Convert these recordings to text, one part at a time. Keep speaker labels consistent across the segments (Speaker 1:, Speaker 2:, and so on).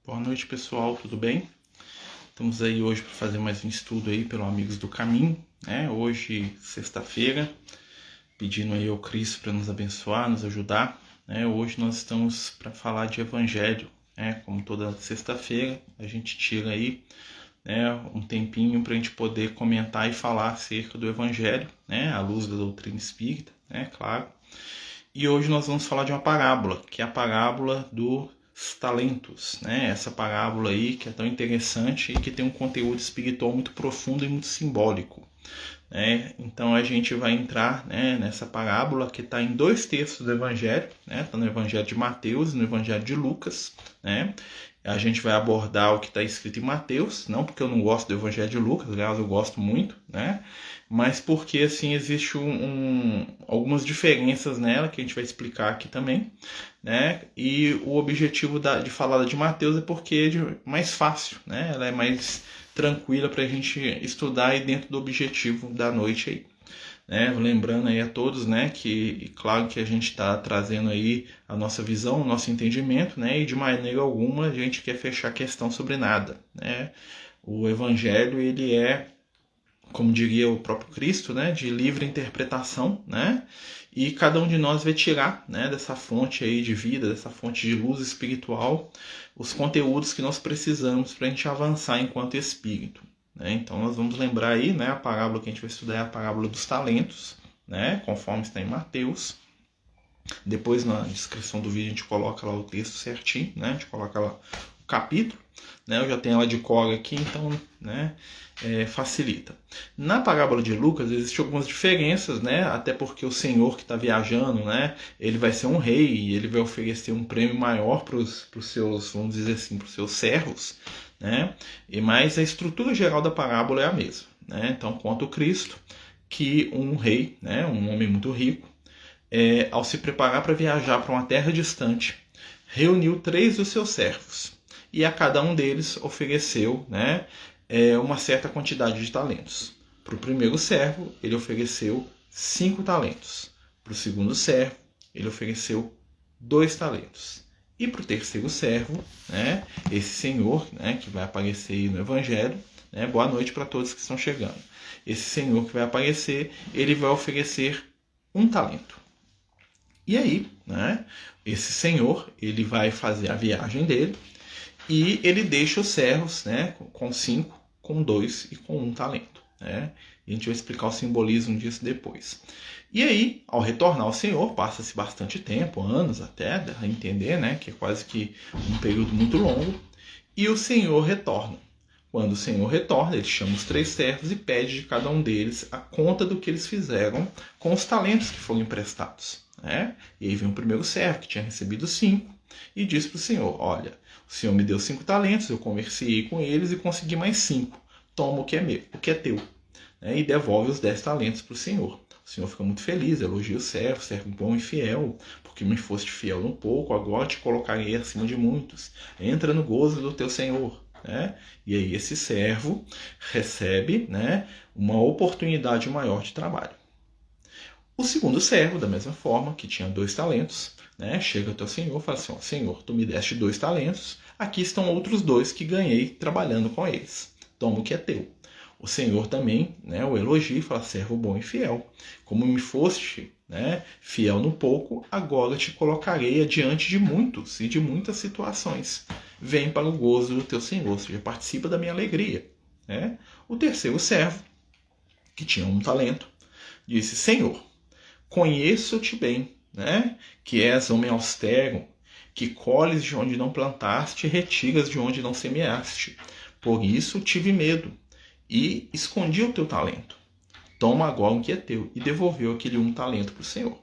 Speaker 1: Boa noite, pessoal, tudo bem? Estamos aí hoje para fazer mais um estudo aí pelo Amigos do Caminho, né? Hoje, sexta-feira, pedindo aí ao Cristo para nos abençoar, nos ajudar, né? Hoje nós estamos para falar de Evangelho, né? Como toda sexta-feira, a gente tira aí, né, um tempinho para a gente poder comentar e falar acerca do Evangelho, né? À luz da doutrina espírita, né? Claro. E hoje nós vamos falar de uma parábola, que é a parábola dos talentos, né? Essa parábola aí que é tão interessante e que tem um conteúdo espiritual muito profundo e muito simbólico, né? Então a gente vai entrar, né, nessa parábola que está em 2 textos do Evangelho, né? Está no Evangelho de Mateus e no Evangelho de Lucas, né? A gente vai abordar o que está escrito em Mateus, não porque eu não gosto do Evangelho de Lucas, aliás, eu gosto muito, né? Mas porque assim existe algumas diferenças nela que a gente vai explicar aqui também, né? E o objetivo de falar de Mateus é porque é mais fácil, né? Ela é mais tranquila para a gente estudar aí dentro do objetivo da noite aí, né? Lembrando aí a todos, né, que claro que a gente está trazendo aí a nossa visão, o nosso entendimento, né, e de maneira alguma a gente quer fechar questão sobre nada, né? O Evangelho, ele é, como diria o próprio Cristo, né, de livre interpretação, né? E cada um de nós vai tirar, né, dessa fonte aí de vida, dessa fonte de luz espiritual, os conteúdos que nós precisamos para a gente avançar enquanto espírito, né? Então nós vamos lembrar aí, né, a parábola que a gente vai estudar é a parábola dos talentos, né, conforme está em Mateus. Depois na descrição do vídeo a gente coloca lá o texto certinho, né? A gente coloca lá o capítulo, né? Eu já tenho ela de cor aqui, então, né, facilita. Na parábola de Lucas existem algumas diferenças, né? Até porque o senhor que está viajando, né, ele vai ser um rei e ele vai oferecer um prêmio maior para os seus, vamos dizer assim, para os seus servos, né? Mas a estrutura geral da parábola é a mesma, né? Então conta o Cristo que um rei, né, um homem muito rico, ao se preparar para viajar para uma terra distante, reuniu 3 dos seus servos e a cada um deles ofereceu, né, uma certa quantidade de talentos. Para o primeiro servo, ele ofereceu 5 talentos. Para o segundo servo, ele ofereceu 2 talentos. E para o terceiro servo, né, esse senhor, né, que vai aparecer aí no Evangelho, né, boa noite para todos que estão chegando. Esse senhor que vai aparecer, ele vai oferecer 1 talento. E aí, né, esse senhor, ele vai fazer a viagem dele e ele deixa os servos, né, com 5, com 2 e com 1 talento, né? E a gente vai explicar o simbolismo disso depois. E aí, ao retornar ao Senhor, passa-se bastante tempo, anos até, a entender, né, que é quase que um período muito longo, e o Senhor retorna. Quando o Senhor retorna, ele chama os 3 servos e pede de cada um deles a conta do que eles fizeram com os talentos que foram emprestados, né? E aí vem o primeiro servo, que tinha recebido 5, e diz para o Senhor: olha, o Senhor me deu 5 talentos, eu conversei com eles e consegui mais 5. Toma o que é meu, o que é teu, né? E devolve os 10 talentos para o Senhor. O Senhor fica muito feliz, elogia o servo bom e fiel, porque me foste fiel no pouco, agora te colocarei acima de muitos. Entra no gozo do teu Senhor. Né? E aí esse servo recebe, né, uma oportunidade maior de trabalho. O segundo servo, da mesma forma, que tinha 2 talentos, né, chega até o Senhor e fala assim: Senhor, tu me deste 2 talentos, aqui estão outros 2 que ganhei trabalhando com eles. Toma o que é teu. O Senhor também, né, o elogia e fala: servo bom e fiel. Como me foste, né, fiel no pouco, agora te colocarei adiante de muitos e de muitas situações. Vem para o gozo do teu Senhor, ou seja, participa da minha alegria. Né? O terceiro servo, que tinha 1 talento, disse: Senhor, conheço-te bem, né, que és homem austero, que colhes de onde não plantaste e retiras de onde não semeaste. Por isso tive medo e escondi o teu talento. Toma agora o que é teu. E devolveu aquele 1 talento para o Senhor.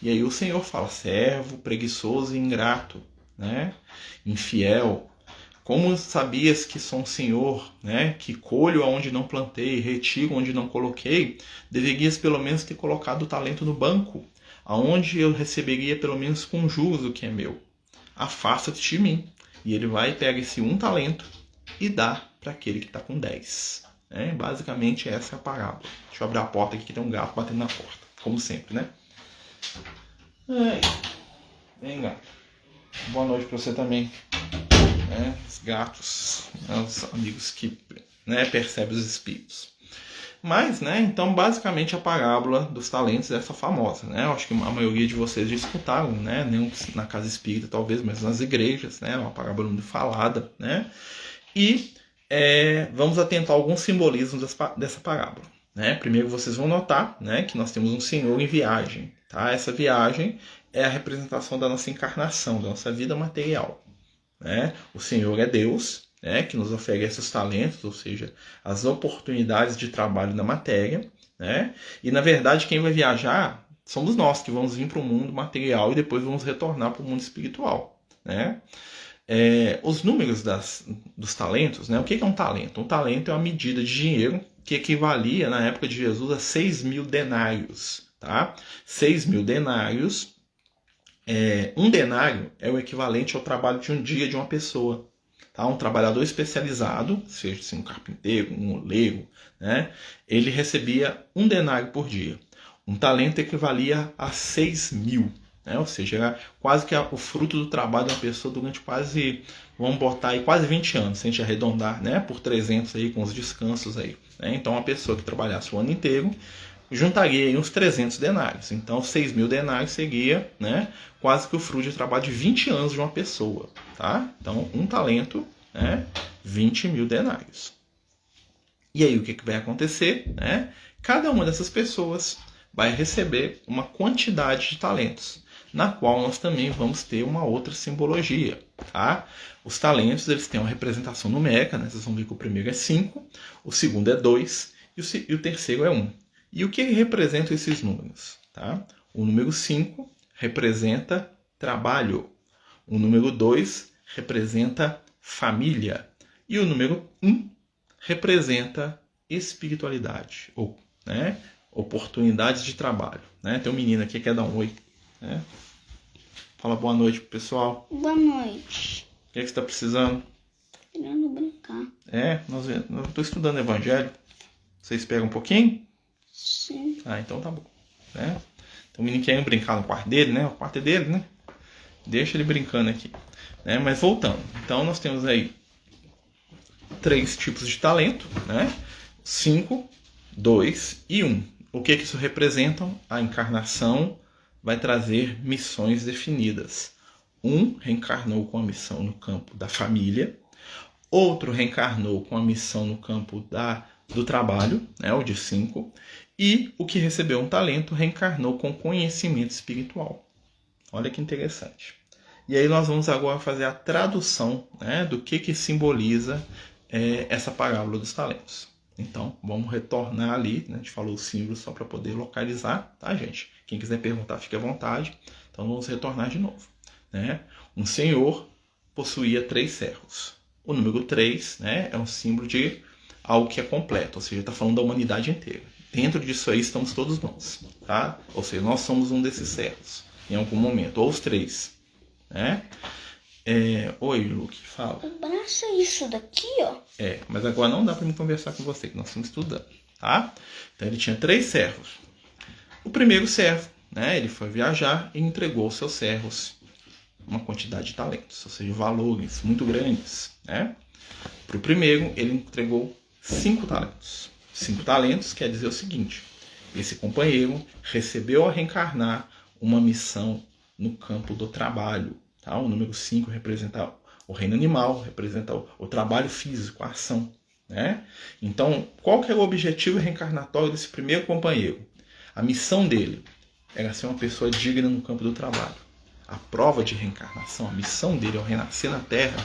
Speaker 1: E aí o Senhor fala: servo preguiçoso e ingrato, né, infiel, como sabias que sou um Senhor, né, que colho aonde não plantei, retiro onde não coloquei, deverias pelo menos ter colocado o talento no banco, aonde eu receberia pelo menos com juros o que é meu. Afasta-te de mim. E ele vai e pega esse 1 talento e dá para aquele que está com 10. Basicamente essa é a parábola. Deixa eu abrir a porta aqui que tem um gato batendo na porta, como sempre, né? Vem, gato. Boa noite para você também. né? Os gatos, né? Os amigos que, né, percebem os espíritos. Mas, né, então basicamente a parábola dos talentos é essa famosa, né? Eu acho que a maioria de vocês já escutaram, né? Nem na casa espírita talvez, mas nas igrejas, né? É uma parábola muito falada, né? E vamos atentar a alguns simbolismos dessa parábola, né? Primeiro vocês vão notar, né, que nós temos um Senhor em viagem, tá? Essa viagem é a representação da nossa encarnação, da nossa vida material, né? O Senhor é Deus, né, que nos oferece os talentos, ou seja, as oportunidades de trabalho na matéria, né? E na verdade quem vai viajar somos nós que vamos vir para o mundo material e depois vamos retornar para o mundo espiritual, né? Os números dos talentos, né? O que é um talento? Um talento é uma medida de dinheiro que equivalia na época de Jesus a 6.000 denários, tá? 6.000 denários. Um denário é o equivalente ao trabalho de um dia de uma pessoa. Tá? Um trabalhador especializado, seja assim, um carpinteiro, um oleiro, né? Ele recebia 1 denário por dia. Um talento equivalia a 6.000. Né? Ou seja, era quase que o fruto do trabalho de uma pessoa durante quase, vamos botar aí, quase 20 anos, se a gente arredondar, né? Por 300 aí, com os descansos aí. Né? Então, uma pessoa que trabalhasse o ano inteiro juntaria aí uns 300 denários. Então, 6.000 denários seria, né, quase que o fruto de trabalho de 20 anos de uma pessoa. Tá? Então, um talento, né, 20.000 denários. E aí, o que vai acontecer? Né? Cada uma dessas pessoas vai receber uma quantidade de talentos, na qual nós também vamos ter uma outra simbologia. Tá? Os talentos eles têm uma representação numérica, né? Vocês vão ver que o primeiro é 5, o segundo é 2 e o terceiro é 1. E o que representam esses números? Tá? O número 5 representa trabalho. O número 2 representa família. E o número 1 representa espiritualidade, ou, né, oportunidades de trabalho. Né? Tem um menino aqui que quer dar um oi. Né? Fala boa noite pro pessoal.
Speaker 2: Boa noite.
Speaker 1: O que você está precisando?
Speaker 2: Querendo brincar.
Speaker 1: Eu estou estudando Evangelho. Você espera um pouquinho?
Speaker 2: Sim.
Speaker 1: Então tá bom. Né? Então o menino quer brincar no quarto dele, né? O quarto é dele, né? Deixa ele brincando aqui. Né? Mas voltando. Então nós temos aí 3 tipos de talento, né? 5, 2 e 1. O que isso representam? A encarnação vai trazer missões definidas. Um reencarnou com a missão no campo da família, outro reencarnou com a missão no campo do trabalho, né, o de 5, e o que recebeu um talento reencarnou com conhecimento espiritual. Olha que interessante. E aí nós vamos agora fazer a tradução, né, do que simboliza essa parábola dos talentos. Então, vamos retornar ali, né? A gente falou o símbolo só para poder localizar, tá, gente? Quem quiser perguntar, fique à vontade. Então, vamos retornar de novo. Né? Um senhor possuía 3 servos. O número 3, né, é um símbolo de algo que é completo, ou seja, está falando da humanidade inteira. Dentro disso aí estamos todos nós, tá? Ou seja, nós somos um desses servos, em algum momento, ou os 3. Né? Oi, Luke, fala.
Speaker 2: O braço é isso daqui, ó.
Speaker 1: Mas agora não dá para me conversar com você, que nós estamos estudando, tá? Então ele tinha 3 servos. O primeiro servo, né, ele foi viajar e entregou aos seus servos uma quantidade de talentos, ou seja, valores muito grandes, né? Para o primeiro, ele entregou 5 talentos. 5 talentos quer dizer o seguinte: esse companheiro recebeu ao reencarnar uma missão no campo do trabalho. Tá? O número 5 representa o reino animal, representa o trabalho físico, a ação. Né? Então, qual que é o objetivo reencarnatório desse primeiro companheiro? A missão dele era ser uma pessoa digna no campo do trabalho. A prova de reencarnação, a missão dele ao renascer na Terra,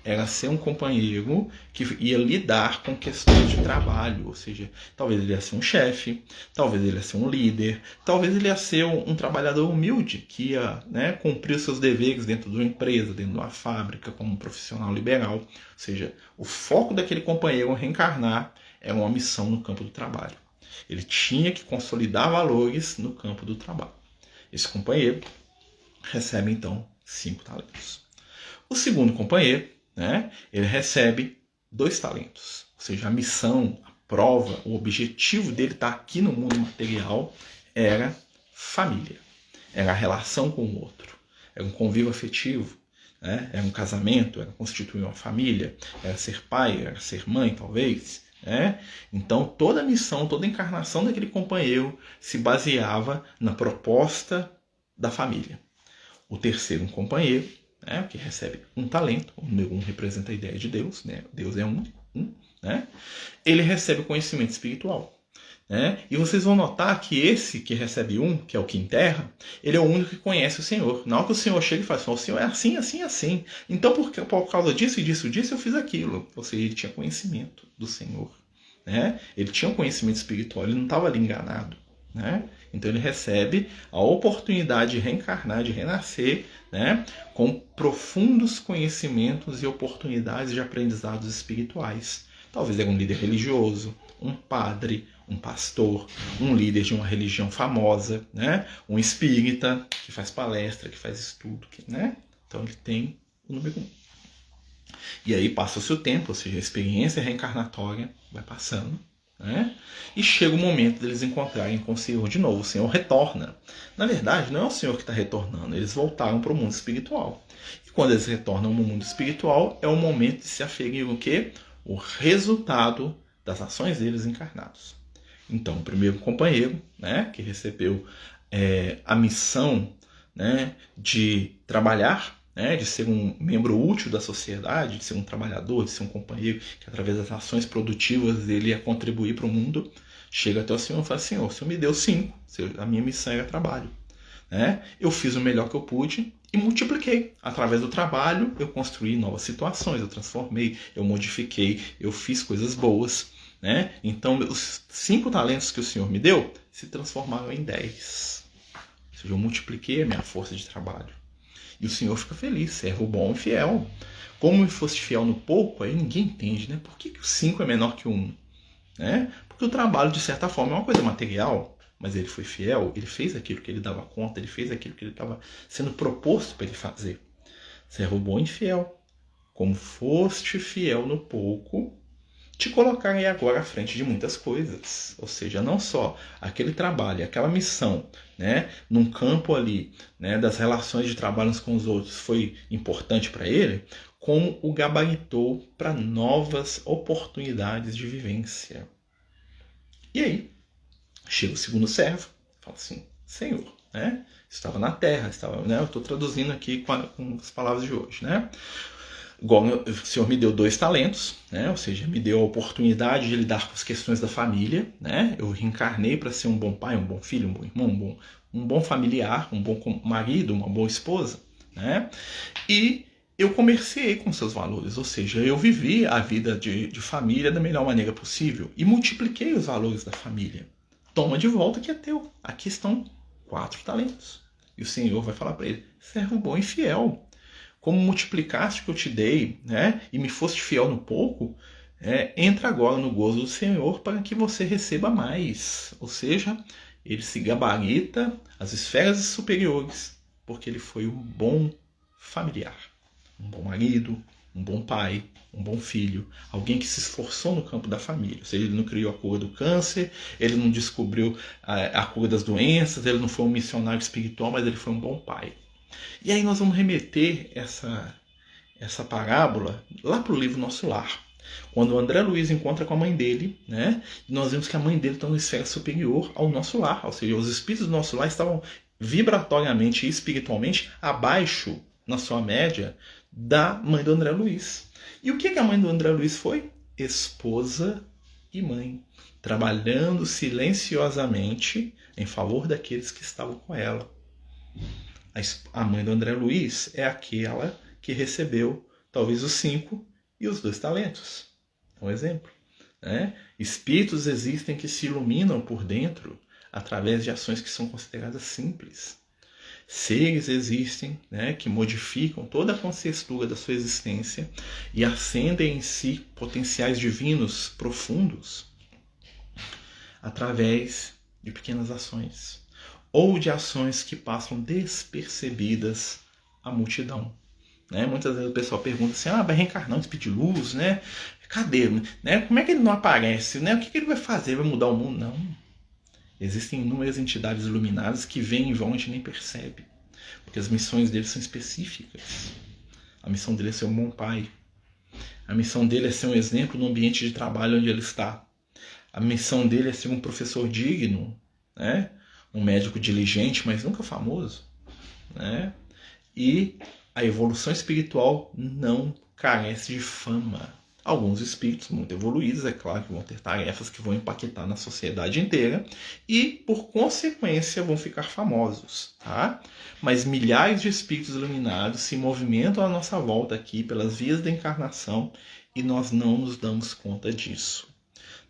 Speaker 1: era ser um companheiro que ia lidar com questões de trabalho, ou seja, talvez ele ia ser um chefe, talvez ele ia ser um líder, talvez ele ia ser um trabalhador humilde que ia, né, cumprir os seus deveres dentro de uma empresa, dentro de uma fábrica, como um profissional liberal. Ou seja, o foco daquele companheiro reencarnar é uma missão no campo do trabalho. Ele tinha que consolidar valores no campo do trabalho. Esse companheiro recebe então 5 talentos. O segundo companheiro, né, ele recebe 2 talentos, ou seja, a missão, a prova, o objetivo dele estar aqui no mundo material era família, era a relação com o outro, era um convívio afetivo, né? Era um casamento, era constituir uma família, era ser pai, era ser mãe, talvez. Né? Então toda a missão, toda a encarnação daquele companheiro se baseava na proposta da família. O terceiro, um companheiro, né, que recebe um talento, o número 1 representa a ideia de Deus, né? Deus é um, né? Ele recebe o conhecimento espiritual. Né? E vocês vão notar que esse que recebe um, que é o que enterra, ele é o único que conhece o Senhor. Na hora que o Senhor chega e fala assim, o Senhor é assim, assim, assim. Então por causa disso e disso, eu fiz aquilo. Ou seja, ele tinha conhecimento do Senhor. Né? Ele tinha um conhecimento espiritual, ele não estava ali enganado. Né? Então ele recebe a oportunidade de reencarnar, de renascer, né? Com profundos conhecimentos e oportunidades de aprendizados espirituais. Talvez era um líder religioso, um padre, um pastor, um líder de uma religião famosa, né? Um espírita que faz palestra, que faz estudo. Né? Então ele tem o número 1. E aí passa-se o tempo, ou seja, a experiência reencarnatória vai passando. Né? E chega o momento deles encontrarem com o Senhor de novo. O Senhor retorna. Na verdade, não é o Senhor que está retornando. Eles voltaram para o mundo espiritual. E quando eles retornam no mundo espiritual, é o momento de se aferir o quê? O resultado das ações deles encarnados. Então, o primeiro companheiro, né, que recebeu a missão, né, de trabalhar, né, de ser um membro útil da sociedade, de ser um trabalhador, de ser um companheiro que através das ações produtivas dele ia contribuir para o mundo, chega até o Senhor e fala, Senhor, o Senhor me deu 5, a minha missão era trabalho. Né? Eu fiz o melhor que eu pude e multipliquei. Através do trabalho eu construí novas situações, eu transformei, eu modifiquei, eu fiz coisas boas. Né? Então os 5 talentos que o Senhor me deu se transformaram em 10. Ou seja, eu multipliquei a minha força de trabalho. E o Senhor fica feliz, servo bom e fiel. Como me foste fiel no pouco, aí ninguém entende, né? Por que o 5 é menor que o 1? Né? Porque o trabalho, de certa forma, é uma coisa material, mas ele foi fiel, ele fez aquilo que ele dava conta, ele fez aquilo que ele estava sendo proposto para ele fazer. Servo bom e fiel. Como foste fiel no pouco, te colocarei agora à frente de muitas coisas. Ou seja, não só aquele trabalho, aquela missão, né, num campo ali, né, das relações de trabalho uns com os outros foi importante para ele, como o gabaritou para novas oportunidades de vivência. E aí, chega o segundo servo, fala assim, Senhor, né, estava na terra, estava, né, eu estou traduzindo aqui com as palavras de hoje, né? Igual o Senhor me deu 2 talentos, né? Ou seja, me deu a oportunidade de lidar com as questões da família. Né? Eu reencarnei para ser um bom pai, um bom filho, um bom irmão, um bom familiar, um bom marido, uma boa esposa. Né? E eu comerciei com seus valores, ou seja, eu vivi a vida de família da melhor maneira possível e multipliquei os valores da família. Toma de volta que é teu. Aqui estão 4 talentos. E o Senhor vai falar para ele, servo bom e fiel. Como multiplicaste o que eu te dei, né, e me foste fiel no pouco, entra agora no gozo do Senhor para que você receba mais. Ou seja, ele se gabarita as esferas superiores, porque ele foi um bom familiar, um bom marido, um bom pai, um bom filho, alguém que se esforçou no campo da família. Ou seja, ele não criou a cura do câncer, ele não descobriu a cura das doenças, ele não foi um missionário espiritual, mas ele foi um bom pai. E aí nós vamos remeter essa parábola lá para o livro Nosso Lar. Quando o André Luiz encontra com a mãe dele, né, nós vemos que a mãe dele está numa esfera superior ao nosso lar. Ou seja, os espíritos do nosso lar estavam vibratoriamente e espiritualmente abaixo, na sua média, da mãe do André Luiz. E o que a mãe do André Luiz foi? Esposa e mãe, trabalhando silenciosamente em favor daqueles que estavam com ela. A mãe do André Luiz é aquela que recebeu talvez os 5 e os 2 talentos. É um exemplo. Né? Espíritos existem que se iluminam por dentro através de ações que são consideradas simples. Seres existem, né, que modificam toda a consciência da sua existência e acendem em si potenciais divinos profundos através de pequenas ações. Ou de ações que passam despercebidas à multidão. Né? Muitas vezes o pessoal pergunta assim, vai reencarnar um espírito de luz, né? Cadê? Né? Como é que ele não aparece? Né? O que ele vai fazer? Vai mudar o mundo? Não. Existem inúmeras entidades iluminadas que vêm e vão e a gente nem percebe. Porque as missões deles são específicas. A missão dele é ser um bom pai. A missão dele é ser um exemplo no ambiente de trabalho onde ele está. A missão dele é ser um professor digno, né? Um médico diligente, mas nunca famoso, né? E a evolução espiritual não carece de fama. Alguns espíritos muito evoluídos, é claro, que vão ter tarefas que vão impactar na sociedade inteira e, por consequência, vão ficar famosos, tá? Mas milhares de espíritos iluminados se movimentam à nossa volta aqui pelas vias da encarnação e nós não nos damos conta disso,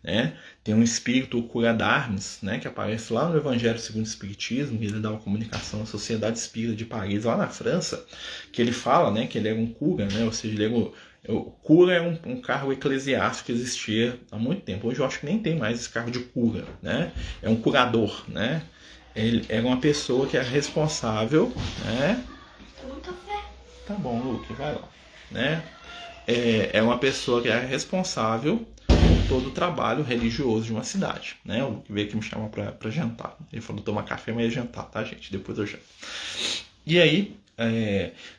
Speaker 1: né? Tem um espírito, o Cura d'Armes, né, que aparece lá no Evangelho segundo o Espiritismo, ele dá uma comunicação à Sociedade Espírita de Paris, lá na França, que ele fala, né, que ele era um cura, né, ou seja, ele era o cura é um cargo eclesiástico que existia há muito tempo. Hoje eu acho que nem tem mais esse cargo de cura, né? É um curador, né? Ele era uma pessoa que era responsável, né?
Speaker 2: Toma um café.
Speaker 1: Tá bom, Luke, vai lá, né? É uma pessoa que era responsável todo o trabalho religioso de uma cidade, né? O Luke veio aqui me chamar para jantar. Ele falou tomar café, mas é jantar, tá, gente? Depois eu janto. E aí,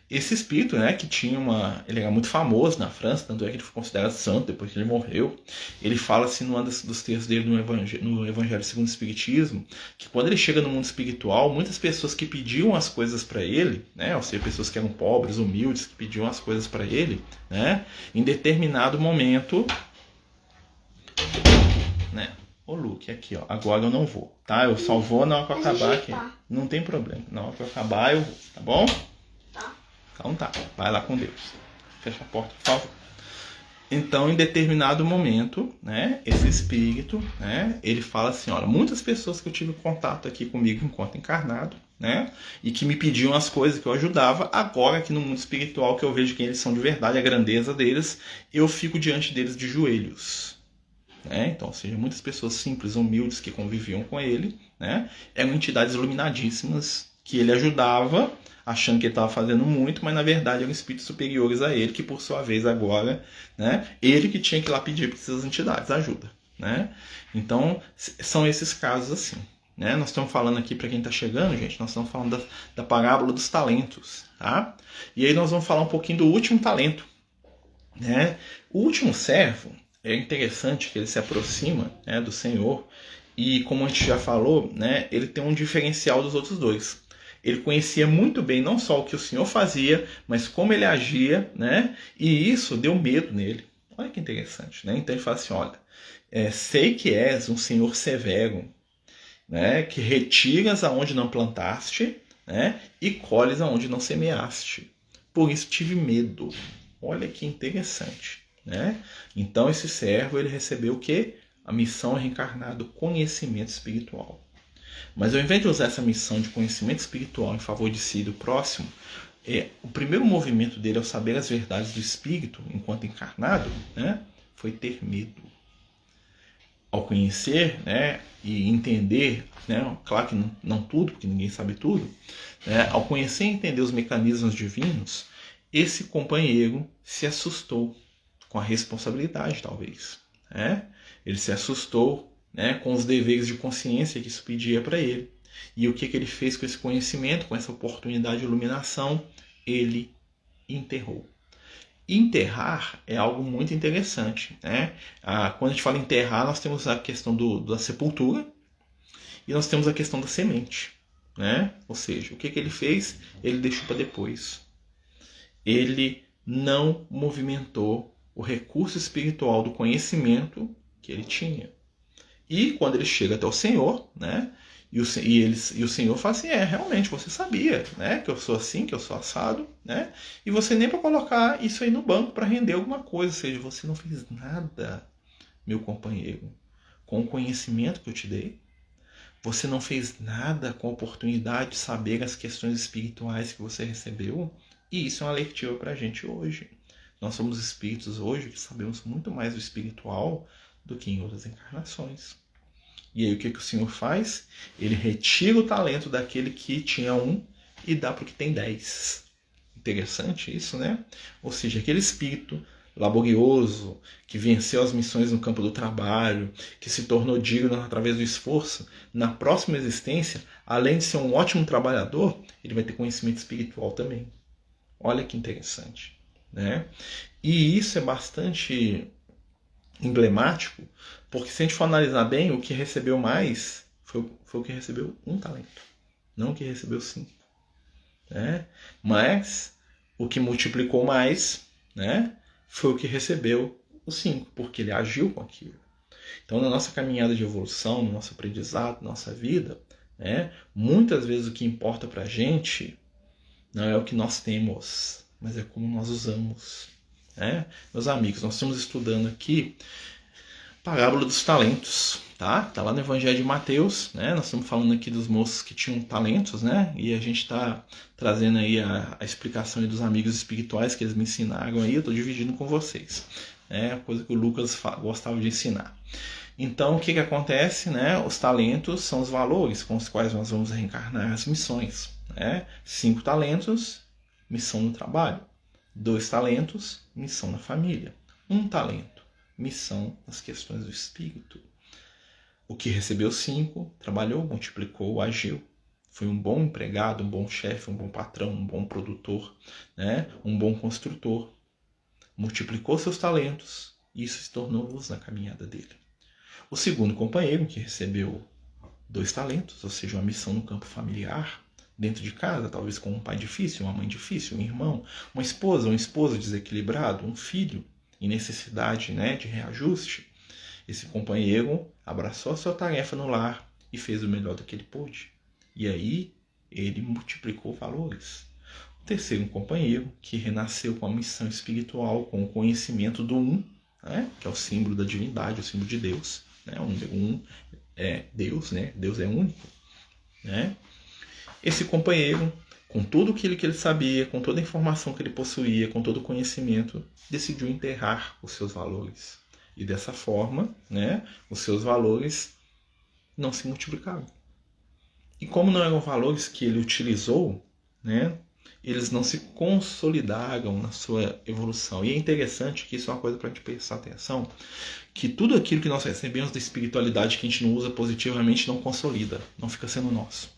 Speaker 1: esse espírito, né, que tinha ele era muito famoso na França, tanto é que ele foi considerado santo depois que ele morreu. Ele fala assim num dos textos dele no Evangelho segundo o Espiritismo, que quando ele chega no mundo espiritual, muitas pessoas que pediam as coisas para ele, né, ou seja, pessoas que eram pobres, humildes, que pediam as coisas para ele, né, em determinado momento, né? Ô Luke, aqui ó, agora eu não vou, tá? Eu só vou na hora que eu acabar aqui. Não tem problema, na hora que eu acabar eu vou, tá bom?
Speaker 2: Tá.
Speaker 1: Então tá, vai lá com Deus. Fecha a porta, por favor. Então, em determinado momento, né, esse espírito, né, ele fala assim, olha, muitas pessoas que eu tive contato aqui comigo enquanto encarnado, né, e que me pediam as coisas que eu ajudava, agora aqui no mundo espiritual que eu vejo quem eles são de verdade, a grandeza deles, eu fico diante deles de joelhos. Então, ou seja, muitas pessoas simples, humildes que conviviam com ele, né, eram entidades iluminadíssimas que ele ajudava, achando que ele estava fazendo muito, mas na verdade eram espíritos superiores a ele, que por sua vez agora, né, ele que tinha que ir lá pedir para essas entidades ajuda, né? Então, são esses casos assim, né? Nós estamos falando aqui, para quem está chegando, gente, nós estamos falando da parábola dos talentos, tá? E aí nós vamos falar um pouquinho do último talento, né? O último servo, é interessante que ele se aproxima, né, do Senhor e, como a gente já falou, né, ele tem um diferencial dos outros dois. Ele conhecia muito bem não só o que o Senhor fazia, mas como ele agia, né, e isso deu medo nele. Olha que interessante, né? Então ele fala assim, olha, sei que és um Senhor severo, né, que retiras aonde não plantaste, né, e colhes aonde não semeaste. Por isso tive medo. Olha que interessante. Né? Então esse servo ele recebeu o quê? A missão reencarnada do conhecimento espiritual. Mas ao invés de usar essa missão de conhecimento espiritual em favor de si e do próximo, o primeiro movimento dele ao saber as verdades do espírito enquanto encarnado, né, foi ter medo. Ao conhecer, né, e entender, né, claro que não tudo, porque ninguém sabe tudo, né, ao conhecer e entender os mecanismos divinos, esse companheiro se assustou com a responsabilidade, talvez. Né? Ele se assustou, né, com os deveres de consciência que isso pedia para ele. E o que ele fez com esse conhecimento, com essa oportunidade de iluminação? Ele enterrou. Enterrar é algo muito interessante. Né? Quando a gente fala enterrar, nós temos a questão da sepultura e nós temos a questão da semente. Né? Ou seja, o que ele fez? Ele deixou para depois. Ele não movimentou o recurso espiritual do conhecimento que ele tinha. E quando ele chega até o Senhor, né, e o Senhor fala assim, realmente, você sabia, né, que eu sou assim, que eu sou assado, né, e você nem para colocar isso aí no banco para render alguma coisa, ou seja, você não fez nada, meu companheiro, com o conhecimento que eu te dei. Você não fez nada com a oportunidade de saber as questões espirituais que você recebeu. E isso é uma lectiva para a gente hoje. Nós somos espíritos hoje que sabemos muito mais do espiritual do que em outras encarnações. E aí o que o Senhor faz? Ele retira o talento daquele que tinha 1 e dá para o que tem 10. Interessante isso, né? Ou seja, aquele espírito laborioso, que venceu as missões no campo do trabalho, que se tornou digno através do esforço, na próxima existência, além de ser um ótimo trabalhador, ele vai ter conhecimento espiritual também. Olha que interessante. né? E isso é bastante emblemático, porque se a gente for analisar bem, o que recebeu mais foi o que recebeu 1 talento, não o que recebeu 5. Né? Mas o que multiplicou mais, né, foi o que recebeu os 5, porque ele agiu com aquilo. Então, na nossa caminhada de evolução, no nosso aprendizado, na nossa vida, né, muitas vezes o que importa para a gente não é o que nós temos, mas é como nós usamos. Né? Meus amigos, nós estamos estudando aqui a parábola dos talentos, tá? Tá lá no Evangelho de Mateus, né? Nós estamos falando aqui dos moços que tinham talentos, né? E a gente está trazendo aí a explicação aí dos amigos espirituais que eles me ensinaram aí, eu estou dividindo com vocês. É a coisa que o Lucas gostava de ensinar. Então, o que acontece, né? Os talentos são os valores com os quais nós vamos reencarnar as missões. Né? 5 talentos, missão no trabalho. 2 talentos, missão na família. 1 talento, missão nas questões do espírito. O que recebeu 5, trabalhou, multiplicou, agiu. Foi um bom empregado, um bom chefe, um bom patrão, um bom produtor, né? Um bom construtor. Multiplicou seus talentos e isso se tornou luz na caminhada dele. O segundo companheiro, que recebeu 2 talentos, ou seja, uma missão no campo familiar, dentro de casa, talvez com um pai difícil, uma mãe difícil, um irmão, uma esposa, um esposo desequilibrado, um filho em necessidade, né, de reajuste. Esse companheiro abraçou a sua tarefa no lar e fez o melhor do que ele pôde. E aí ele multiplicou valores. O terceiro companheiro, que renasceu com a missão espiritual, com o conhecimento do Um, né, que é o símbolo da divindade, o símbolo de Deus. Né, o número 1 é Deus, né? Deus é único. Né? Esse companheiro, com tudo aquilo que ele sabia, com toda a informação que ele possuía, com todo o conhecimento, decidiu enterrar os seus valores. E dessa forma, né, os seus valores não se multiplicaram. E como não eram valores que ele utilizou, né, eles não se consolidaram na sua evolução. E é interessante que isso é uma coisa para a gente prestar atenção, que tudo aquilo que nós recebemos da espiritualidade que a gente não usa positivamente não consolida, não fica sendo nosso.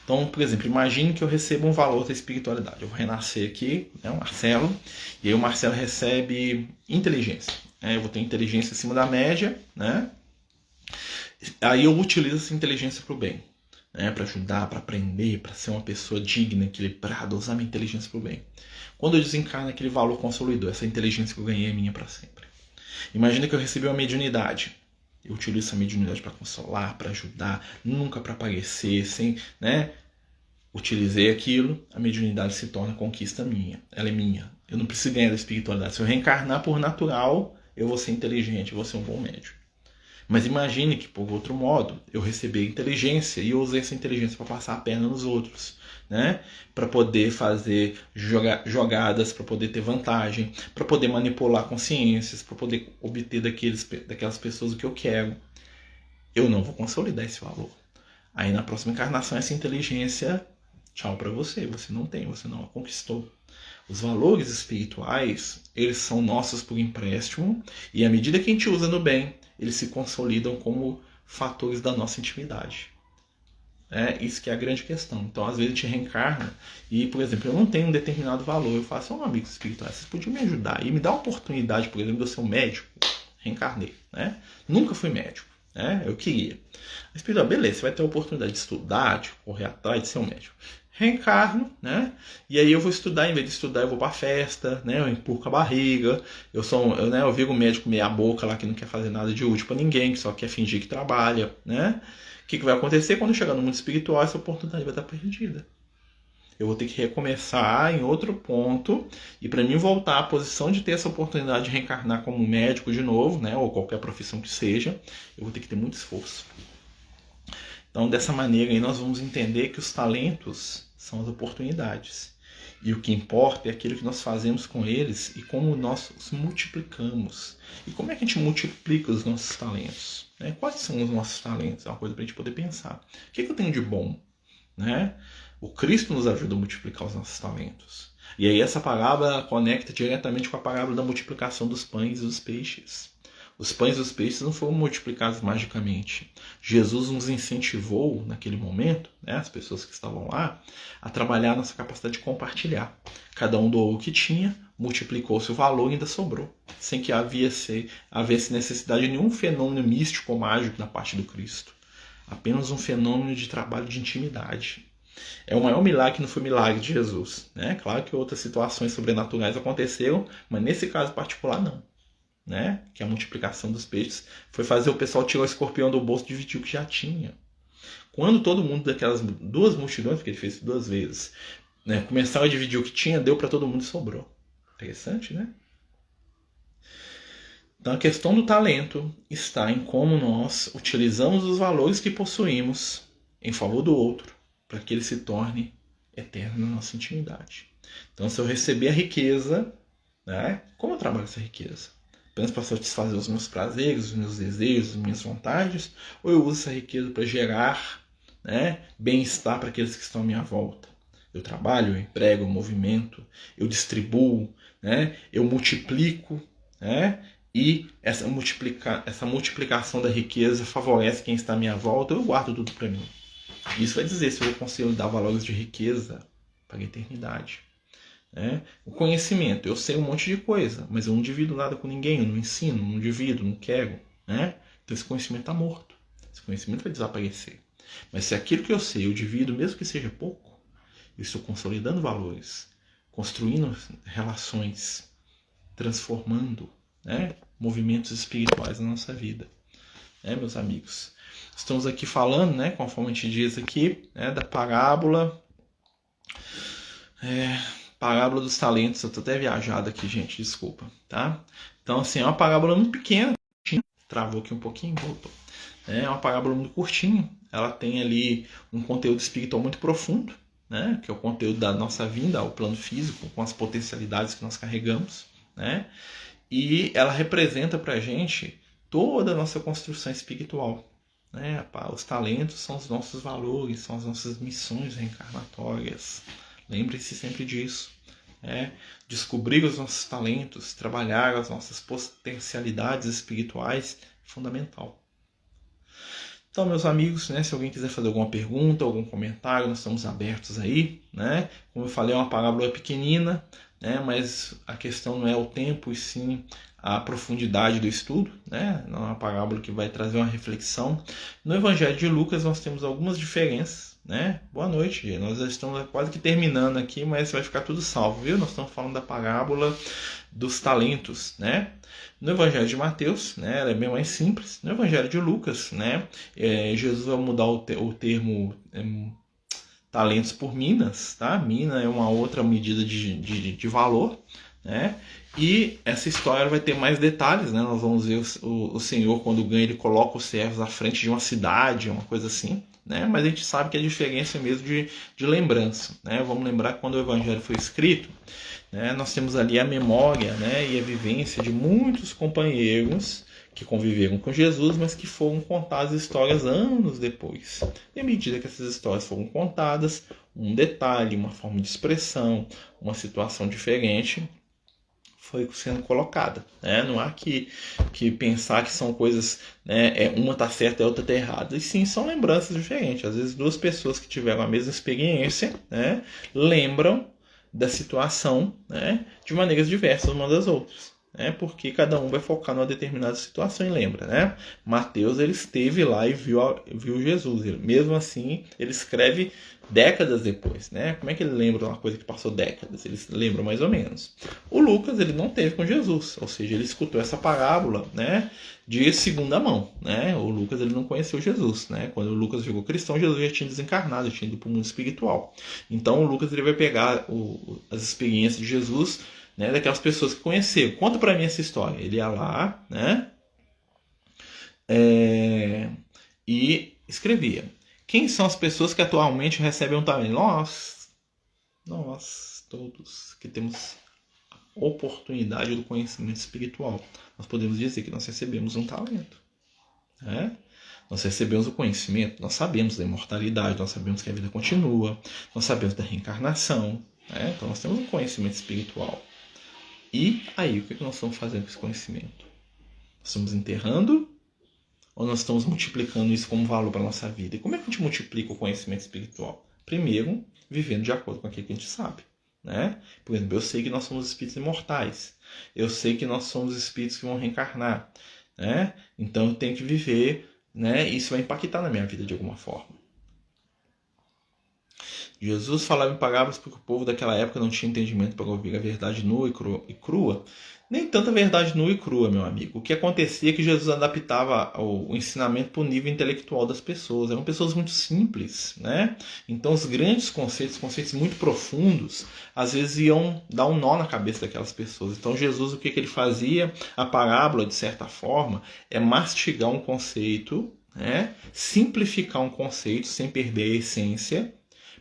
Speaker 1: Então, por exemplo, imagine que eu recebo um valor da espiritualidade. Eu vou renascer aqui, né, o Marcelo, e aí o Marcelo recebe inteligência. Eu vou ter inteligência acima da média, né? Aí eu utilizo essa inteligência para o bem. Né, para ajudar, para aprender, para ser uma pessoa digna, equilibrada, usar minha inteligência para o bem. Quando eu desencarno, aquele valor consolidou, essa inteligência que eu ganhei é minha para sempre. Imagina que eu recebi uma mediunidade. Eu utilizo essa mediunidade para consolar, para ajudar, nunca para aparecer, sem, né? Utilizei aquilo, a mediunidade se torna conquista minha. Ela é minha. Eu não preciso ganhar da espiritualidade. Se eu reencarnar por natural, eu vou ser inteligente, eu vou ser um bom médium. Mas imagine que, por outro modo, eu recebi inteligência e eu usei essa inteligência para passar a perna nos outros, né? Para poder fazer jogadas, para poder ter vantagem, para poder manipular consciências, para poder obter daquelas pessoas o que eu quero. Eu não vou consolidar esse valor. Aí na próxima encarnação essa inteligência, tchau para você, você não tem, você não a conquistou. Os valores espirituais, eles são nossos por empréstimo e à medida que a gente usa no bem, eles se consolidam como fatores da nossa intimidade. Isso que é a grande questão. Então, às vezes a gente reencarna e, por exemplo, eu não tenho um determinado valor. Eu faço, amigos espirituais, vocês podiam me ajudar e me dar a oportunidade, por exemplo, de eu ser um médico. Reencarnei. Né? Nunca fui médico. Né? Eu queria. A espiritual, beleza, você vai ter a oportunidade de estudar, de correr atrás, de ser um médico. Reencarno, né? E aí eu vou estudar, em vez de estudar eu vou pra festa, né? Eu empurro com a barriga, eu viro o médico meia boca lá que não quer fazer nada de útil pra ninguém, que só quer fingir que trabalha, né? O que vai acontecer quando eu chegar no mundo espiritual? Essa oportunidade vai estar perdida. Eu vou ter que recomeçar em outro ponto, e para mim voltar à posição de ter essa oportunidade de reencarnar como médico de novo, né? Ou qualquer profissão que seja, eu vou ter que ter muito esforço. Então, dessa maneira aí, nós vamos entender que os talentos são as oportunidades. E o que importa é aquilo que nós fazemos com eles e como nós os multiplicamos. E como é que a gente multiplica os nossos talentos? Né? Quais são os nossos talentos? É uma coisa para a gente poder pensar. O que eu tenho de bom? Né? O Cristo nos ajuda a multiplicar os nossos talentos. E aí essa parábola conecta diretamente com a parábola da multiplicação dos pães e dos peixes. Os pães e os peixes não foram multiplicados magicamente. Jesus nos incentivou, naquele momento, né, as pessoas que estavam lá, a trabalhar a nossa capacidade de compartilhar. Cada um doou o que tinha, multiplicou-se o valor e ainda sobrou, sem que houvesse necessidade de nenhum fenômeno místico ou mágico da parte do Cristo. Apenas um fenômeno de trabalho de intimidade. É o maior milagre que não foi milagre de Jesus, né? Claro que outras situações sobrenaturais aconteceram, mas nesse caso particular não. Né? Que a multiplicação dos peixes foi fazer o pessoal tirar o escorpião do bolso e dividir o que já tinha. Quando todo mundo daquelas duas multidões, porque ele fez isso 2 vezes, né, começaram a dividir o que tinha, deu para todo mundo e sobrou. Interessante, né? Então a questão do talento está em como nós utilizamos os valores que possuímos em favor do outro, para que ele se torne eterno na nossa intimidade. Então, se eu receber a riqueza, né, como eu trabalho essa riqueza? Apenas para satisfazer os meus prazeres, os meus desejos, as minhas vontades? Ou eu uso essa riqueza para gerar, né, bem-estar para aqueles que estão à minha volta? Eu trabalho, eu emprego, eu movimento, eu distribuo, né, eu multiplico, né, e essa multiplicação da riqueza favorece quem está à minha volta, eu guardo tudo para mim. Isso vai dizer se eu vou consolidar valores de riqueza para a eternidade. Né? O conhecimento, eu sei um monte de coisa, mas eu não divido nada com ninguém, eu não ensino, não divido, não quero. Né? Então esse conhecimento está morto. Esse conhecimento vai desaparecer. Mas se aquilo que eu sei eu divido, mesmo que seja pouco, eu estou consolidando valores, construindo relações, transformando, né, movimentos espirituais na nossa vida. Né, meus amigos? Estamos aqui falando, né, conforme a gente diz aqui, né, da parábola. Parábola dos talentos. Eu estou até viajado aqui, gente, desculpa. Tá? Então, assim, é uma parábola muito pequena. Travou aqui um pouquinho, voltou. É uma parábola muito curtinha. Ela tem ali um conteúdo espiritual muito profundo, né, que é o conteúdo da nossa vinda ao plano físico, com as potencialidades que nós carregamos. Né? E ela representa para a gente toda a nossa construção espiritual. Né? Os talentos são os nossos valores, são as nossas missões reencarnatórias. Lembre-se sempre disso. Descobrir os nossos talentos, trabalhar as nossas potencialidades espirituais é fundamental. Então, meus amigos, né, se alguém quiser fazer alguma pergunta, algum comentário, nós estamos abertos aí. Né? Como eu falei, é uma parábola pequenina, né, mas a questão não é o tempo, e sim a profundidade do estudo. Né? Não é uma parábola que vai trazer uma reflexão. No Evangelho de Lucas nós temos algumas diferenças. Né? Boa noite, gente. Nós já estamos quase que terminando aqui, mas vai ficar tudo salvo, viu? Nós estamos falando da parábola dos talentos, né? No Evangelho de Mateus, né, ela é bem mais simples. No Evangelho de Lucas, né, Jesus vai mudar o termo talentos por minas, tá? Mina é uma outra medida de valor, né? E essa história vai ter mais detalhes, né? Nós vamos ver o Senhor, quando ganha, ele coloca os servos à frente de uma cidade, uma coisa assim. Né? Mas a gente sabe que a diferença é mesmo de lembrança. Né? Vamos lembrar que quando o Evangelho foi escrito, né, nós temos ali a memória, né, e a vivência de muitos companheiros que conviveram com Jesus, mas que foram contadas histórias anos depois. E à medida que essas histórias foram contadas, um detalhe, uma forma de expressão, uma situação diferente foi sendo colocada. Né? Não há que pensar que são coisas, né, uma está certa e a outra está errada. E sim, são lembranças diferentes. Às vezes duas pessoas que tiveram a mesma experiência, né, lembram da situação, né, de maneiras diversas umas das outras. Né, porque cada um vai focar numa determinada situação e lembra. Né? Mateus, ele esteve lá e viu Jesus. Mesmo assim, ele escreve décadas depois. Né? Como é que ele lembra uma coisa que passou décadas? Ele lembra mais ou menos. O Lucas, ele não teve com Jesus, ou seja, ele escutou essa parábola, né, de segunda mão. Né? O Lucas, ele não conheceu Jesus. Né? Quando o Lucas ficou cristão, Jesus já tinha desencarnado, já tinha ido para o mundo espiritual. Então o Lucas, ele vai pegar as experiências de Jesus, né, daquelas pessoas que conheceram. Conta para mim essa história. Ele ia lá, né, e escrevia. Quem são as pessoas que atualmente recebem um talento? Nós todos que temos a oportunidade do conhecimento espiritual, nós podemos dizer que nós recebemos um talento. Né? Nós recebemos o conhecimento, nós sabemos da imortalidade, nós sabemos que a vida continua, nós sabemos da reencarnação. Né? Então nós temos um conhecimento espiritual. E aí, o que nós estamos fazendo com esse conhecimento? Nós estamos enterrando ou nós estamos multiplicando isso como valor para a nossa vida? E como é que a gente multiplica o conhecimento espiritual? Primeiro, vivendo de acordo com aquilo que a gente sabe. Né? Por exemplo, eu sei que nós somos espíritos imortais. Eu sei que nós somos espíritos que vão reencarnar. Né? Então eu tenho que viver, né? Isso vai impactar na minha vida de alguma forma. Jesus falava em parábolas porque o povo daquela época não tinha entendimento para ouvir a verdade nua e crua. Nem tanta verdade nua e crua, meu amigo. O que acontecia é que Jesus adaptava o ensinamento para o nível intelectual das pessoas. Eram pessoas muito simples, né? Então os grandes conceitos muito profundos, às vezes iam dar um nó na cabeça daquelas pessoas. Então Jesus, o que ele fazia? A parábola, de certa forma, é mastigar um conceito, né? Simplificar um conceito sem perder a essência,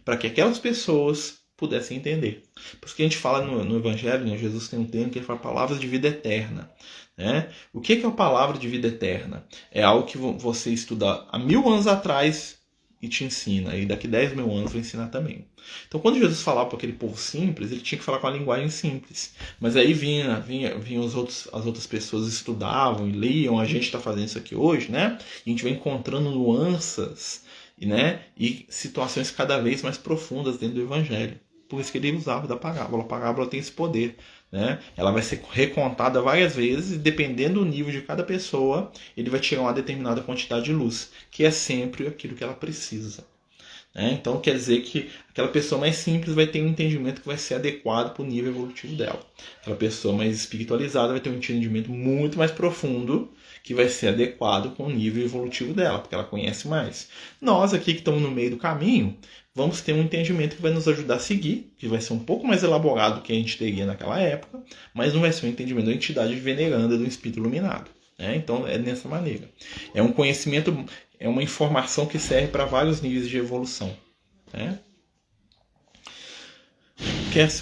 Speaker 1: para que aquelas pessoas pudessem entender. Por isso que a gente fala no Evangelho, né? Jesus tem um termo que ele fala palavras de vida eterna. Né? O que é a palavra de vida eterna? É algo que você estuda há 1000 anos atrás e te ensina, e daqui 10.000 anos vai ensinar também. Então quando Jesus falava para aquele povo simples, ele tinha que falar com a linguagem simples. Mas aí vinha as outras pessoas estudavam e liam, a gente está fazendo isso aqui hoje, né? E a gente vai encontrando nuances, né? E situações cada vez mais profundas dentro do Evangelho. Por isso que ele usava da parábola. A parábola tem esse poder. Né? Ela vai ser recontada várias vezes e, dependendo do nível de cada pessoa, ele vai tirar uma determinada quantidade de luz, que é sempre aquilo que ela precisa. Né? Então quer dizer que aquela pessoa mais simples vai ter um entendimento que vai ser adequado para o nível evolutivo dela. Aquela pessoa mais espiritualizada vai ter um entendimento muito mais profundo, que vai ser adequado com o nível evolutivo dela, porque ela conhece mais. Nós aqui que estamos no meio do caminho, vamos ter um entendimento que vai nos ajudar a seguir, que vai ser um pouco mais elaborado do que a gente teria naquela época, mas não vai ser um entendimento da entidade veneranda do espírito iluminado. Né? Então é dessa maneira. É um conhecimento, é uma informação que serve para vários níveis de evolução. Né?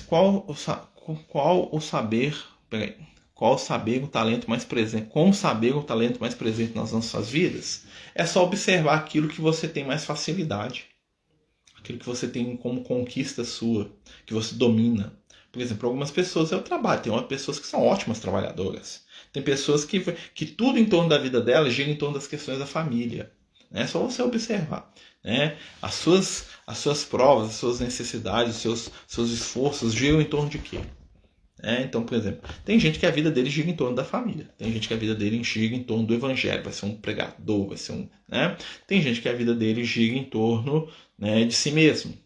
Speaker 1: Qual o saber... Peraí. Qual saber o talento mais presente? Como saber o talento mais presente nas nossas vidas? É só observar aquilo que você tem mais facilidade. Aquilo que você tem como conquista sua, que você domina. Por exemplo, algumas pessoas é o trabalho. Tem pessoas que são ótimas trabalhadoras. Tem pessoas que tudo em torno da vida delas gira em torno das questões da família. É só você observar. Né? As suas provas, as suas necessidades, os seus esforços giram em torno de quê? Então, por exemplo, tem gente que a vida dele gira em torno da família. Tem gente que a vida dele gira em torno do evangelho. Vai ser um pregador, vai ser um... Né? Tem gente que a vida dele gira em torno, né, de si mesmo.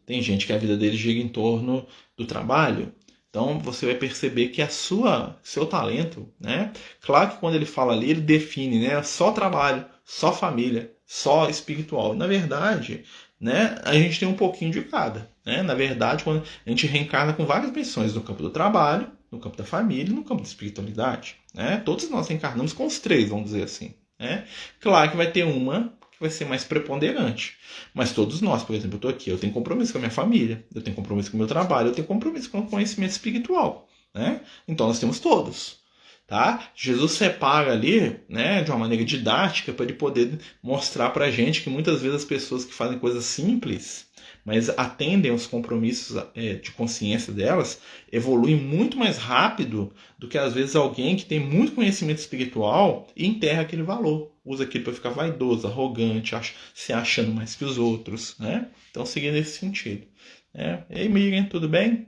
Speaker 1: Tem gente que a vida dele gira em torno do trabalho. Então, você vai perceber que seu talento... Né? Claro que quando ele fala ali, ele define, né, só trabalho, só família, só espiritual. Na verdade... Né? A gente tem um pouquinho de cada. Né? Na verdade, quando a gente reencarna com várias missões no campo do trabalho, no campo da família e no campo da espiritualidade. Né? Todos nós reencarnamos com os três, vamos dizer assim. Né? Claro que vai ter uma que vai ser mais preponderante. Mas todos nós, por exemplo, eu estou aqui, eu tenho compromisso com a minha família, eu tenho compromisso com o meu trabalho, eu tenho compromisso com o conhecimento espiritual. Né? Então nós temos todos. Tá? Jesus separa ali, né, de uma maneira didática para ele poder mostrar para a gente que muitas vezes as pessoas que fazem coisas simples, mas atendem aos compromissos de consciência delas, evoluem muito mais rápido do que às vezes alguém que tem muito conhecimento espiritual e enterra aquele valor. Usa aquilo para ficar vaidoso, arrogante, se achando mais que os outros. Né? Então, seguindo nesse sentido. Né? Ei, Miriam, tudo bem?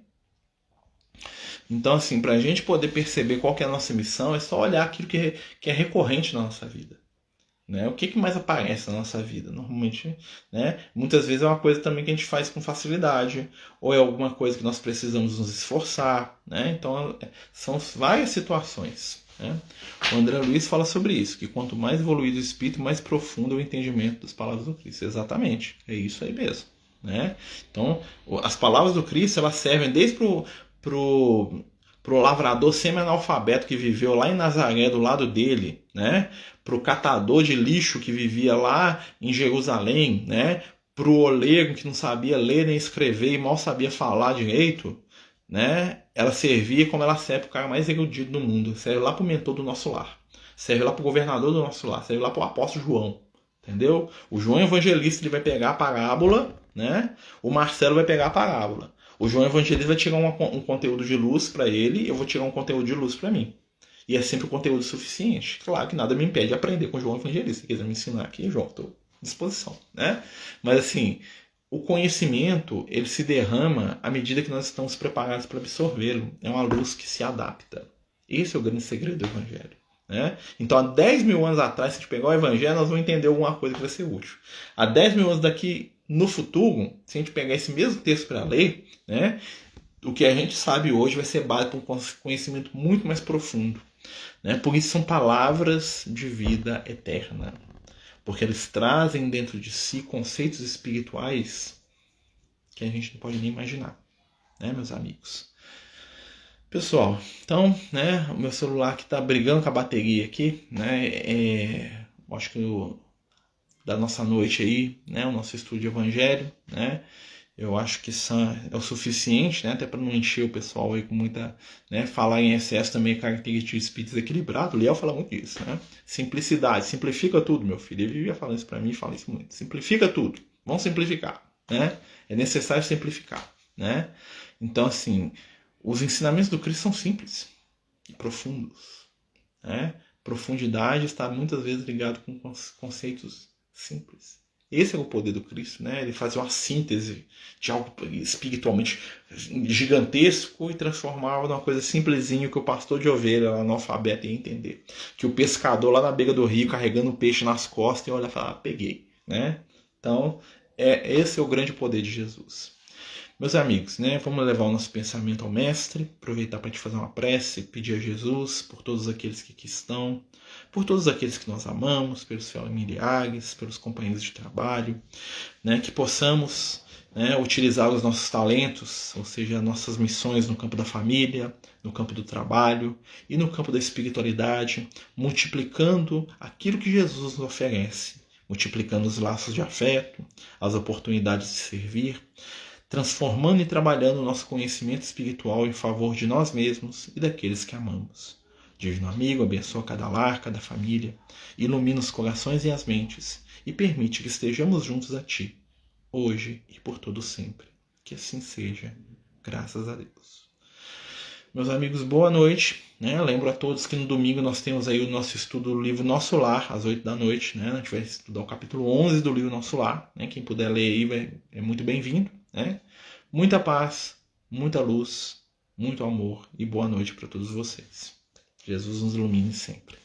Speaker 1: Então, assim, para a gente poder perceber qual que é a nossa missão, é só olhar aquilo que é recorrente na nossa vida. Né? O que mais aparece na nossa vida? Normalmente, né? Muitas vezes é uma coisa também que a gente faz com facilidade, ou é alguma coisa que nós precisamos nos esforçar. Né? Então, são várias situações. Né? O André Luiz fala sobre isso, que quanto mais evoluído o espírito, mais profundo é o entendimento das palavras do Cristo. Exatamente, é isso aí mesmo. Né? Então, as palavras do Cristo, elas servem desde pro lavrador semi-analfabeto que viveu lá em Nazaré do lado dele, né? Pro catador de lixo que vivia lá em Jerusalém, né? Pro oleiro que não sabia ler nem escrever e mal sabia falar direito, né? Ela servia como ela serve pro cara mais erudito do mundo, serve lá pro mentor do nosso lar, serve lá pro governador do nosso lar, serve lá pro apóstolo João, entendeu? O João Evangelista ele vai pegar a parábola, né? O Marcelo vai pegar a parábola. O João Evangelista vai tirar um conteúdo de luz para ele, eu vou tirar um conteúdo de luz para mim. E é sempre o conteúdo suficiente. Claro que nada me impede de aprender com o João Evangelista. Se quiser me ensinar aqui, João, estou à disposição, né? Mas assim, o conhecimento, ele se derrama à medida que nós estamos preparados para absorvê-lo. É uma luz que se adapta. Esse é o grande segredo do Evangelho. Né? Então, há 10 mil anos atrás, se a gente pegar o Evangelho, nós vamos entender alguma coisa que vai ser útil. Há 10 mil anos daqui no futuro, se a gente pegar esse mesmo texto para ler, né, o que a gente sabe hoje vai ser base para um conhecimento muito mais profundo. Né? Por isso são palavras de vida eterna. Porque eles trazem dentro de si conceitos espirituais que a gente não pode nem imaginar, né, meus amigos? Pessoal, então, né, o meu celular que está brigando com a bateria aqui, né, acho que da nossa noite aí, né, o nosso estudo de evangelho, né, eu acho que isso é o suficiente, né, até para não encher o pessoal aí com muita, né, falar em excesso também é característica de espírito desequilibrado. O Liel fala muito disso, né, simplicidade, simplifica tudo, meu filho, ele vivia falando isso para mim, fala isso muito, simplifica tudo, vamos simplificar, né, é necessário simplificar, né, então assim, os ensinamentos do Cristo são simples e profundos. Né? Profundidade está muitas vezes ligado com conceitos simples. Esse é o poder do Cristo. Né? Ele fazia uma síntese de algo espiritualmente gigantesco e transformava numa coisa simplesinha que o pastor de ovelha, analfabeto, ia entender. Que o pescador lá na beira do rio carregando o peixe nas costas e olha e fala, peguei. Né? Então, esse é o grande poder de Jesus. Meus amigos, né, vamos levar o nosso pensamento ao Mestre, aproveitar para te fazer uma prece, pedir a Jesus por todos aqueles que aqui estão, por todos aqueles que nós amamos, pelos familiares, pelos companheiros de trabalho, né, que possamos, né, utilizar os nossos talentos, ou seja, nossas missões no campo da família, no campo do trabalho e no campo da espiritualidade, multiplicando aquilo que Jesus nos oferece, multiplicando os laços de afeto, as oportunidades de servir, transformando e trabalhando o nosso conhecimento espiritual em favor de nós mesmos e daqueles que amamos. Divino amigo, abençoa cada lar, cada família, ilumina os corações e as mentes e permite que estejamos juntos a Ti, hoje e por todo sempre. Que assim seja, graças a Deus. Meus amigos, boa noite. Né? Lembro a todos que no domingo nós temos aí o nosso estudo do livro Nosso Lar, às 8 da noite. Né? A gente vai estudar o capítulo 11 do livro Nosso Lar. Né? Quem puder ler aí é muito bem-vindo. Né? Muita paz, muita luz, muito amor e boa noite para todos vocês. Jesus nos ilumine sempre.